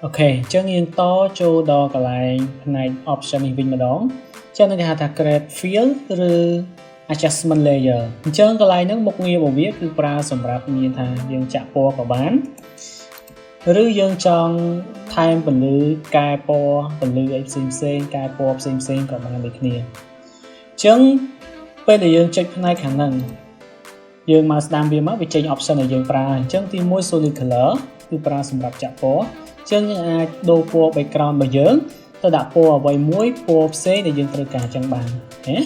ok chân yên to cho đo cả lại này option mình vinh mà đó chân cái hạt create fill rồi adjustment layer chân cái lại nó một nghề bộ viếtคือปลาสำหรับมีทางยังจะปอกับบ้านหรือยังจองไทม์เป็นลือกายปอเป็นลือไอ้ซิมเซนกายปอซิมเซนกับบ้านเด็กเนี่ยchânเป็นđểยังเช็คในขันนั้นยังมาสตาร์ทมาไปเช็ค option ในยังปลาchânที่มวย solid color คือปลาสำหรับจะปอchânยังอาจโดปอ background มาเยอะแต่ดับปอไว้มวยปอเซนในยังตระการจังบานเอ๊ะ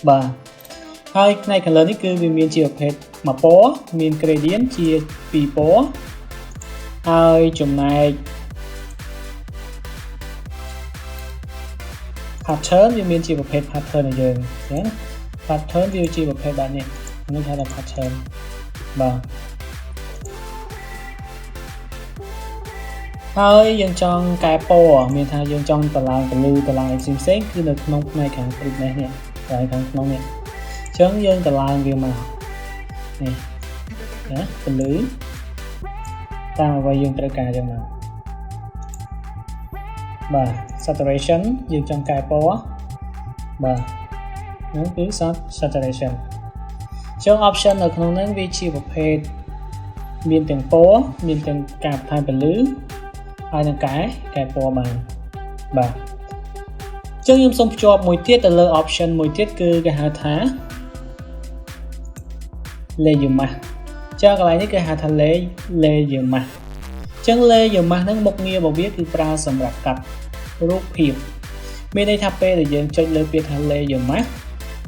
บ่าhai này color นี่คือวิมีนเชียร์เพชรมาปอมีน gradient เชียร์ปีปอhai chùm này pattern วิมีนเชียร์เพชร pattern ในยังนะ pattern วิวเชียร์เพชรแบบนี้นี่ใช้แบบ pattern บ่าហើយយើងចង់កែពណ៌មានថាយើងចង់តឡើងពលឺតឡើងផ្សេងៗគឺនៅក្នុងផ្នែកខាងព្រឹកនេះនេះហើយខាងក្នុងនេះអញ្ចឹងយើងតឡើងវាមកនេះណាពលឺតាមអ្វីយើងត្រូវការយ៉ាងណាបាទ saturation យើងចង់កែពណ៌បាទនោះគឺ saturation អញ្ចឹង option នៅក្នុងហ្នឹងវាជាប្រភេទមានទាំងពណ៌មានទាំងការបន្ថែមពលឺហើយនឹងកែពណ៌បានបាទអញ្ចឹងខ្ញុំសូមភ្ជាប់មួយទៀតទៅលើ option មួយទៀតគឺគេហៅថា layer mask ចាកន្លែងនេះគេហៅថា layer mask អញ្ចឹង layer mask ហ្នឹងមុខងាររបស់វាគឺប្រើសម្រាប់កាត់រូបភាពមានន័យថាពេលដែលយើងចុចលើពាក្យថា layer mask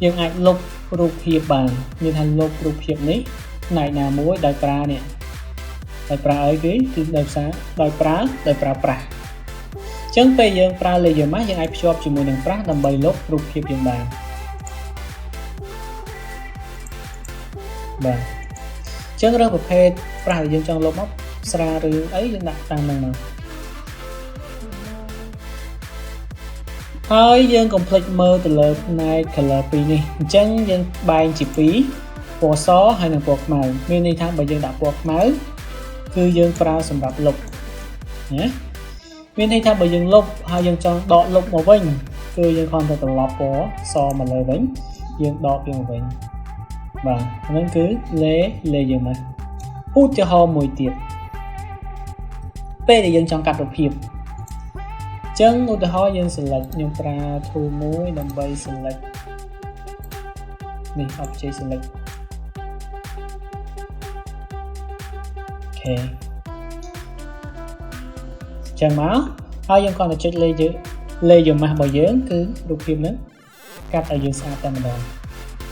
យើងអាចលុបរូបភាពបានមានថាលុបរូបភាពនេះផ្នែកណាមួយដោយប្រើនេះដោយប្រើអីគឺដោយប្រើប្រាស់អញ្ចឹងពេលយើងប្រើ layer mask យើងអាចភ្ជាប់ជាមួយនឹងប្រាស់ដើម្បីលុបរូបភាពយើងបានបាទអញ្ចឹងរើសប្រភេទប្រាស់ដែលយើងចង់លុបមកស្រាលឬអីយើងដាក់តាមហ្នឹងមកហើយយើងកុំភ្លេចមើលទៅលើផ្នែក color ពីរនេះអញ្ចឹងយើងបែងជាពីរពណ៌សហើយនិងពណ៌ខ្មៅមានន័យថាបើយើងដាក់ពណ៌ខ្មៅគឺយើងប្រើសម្រាប់លុបណាមានន័យថាបើយើងលុបហើយយើងចង់ដកលុបមកវិញគឺយើងគ្រាន់តែត្រឡប់ពណ៌សមកលើវិញយើងដកវាមកវិញបាទហ្នឹងគឺ layer mask ឧទាហរណ៍មួយទៀតពេលដែលយើងចង់កាត់រូបភាពអញ្ចឹងឧទាហរណ៍យើង select ខ្ញុំប្រើ tool មួយដើម្បី select នេះ object select អូខេចឹងមកហើយយើងគ្រាន់តែចុច layer mask របស់យើងគឺរូបភាពហ្នឹងកាត់ឲ្យយើងស្អាតតែម្ដង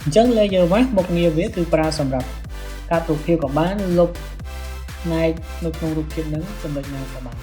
អញ្ចឹង layer mask មុខងារវាគឺប្រើសម្រាប់កាត់រូបភាពក៏បានលុបផ្នែកនៅក្នុងរូបភាពហ្នឹងចំណុចណាក៏បាន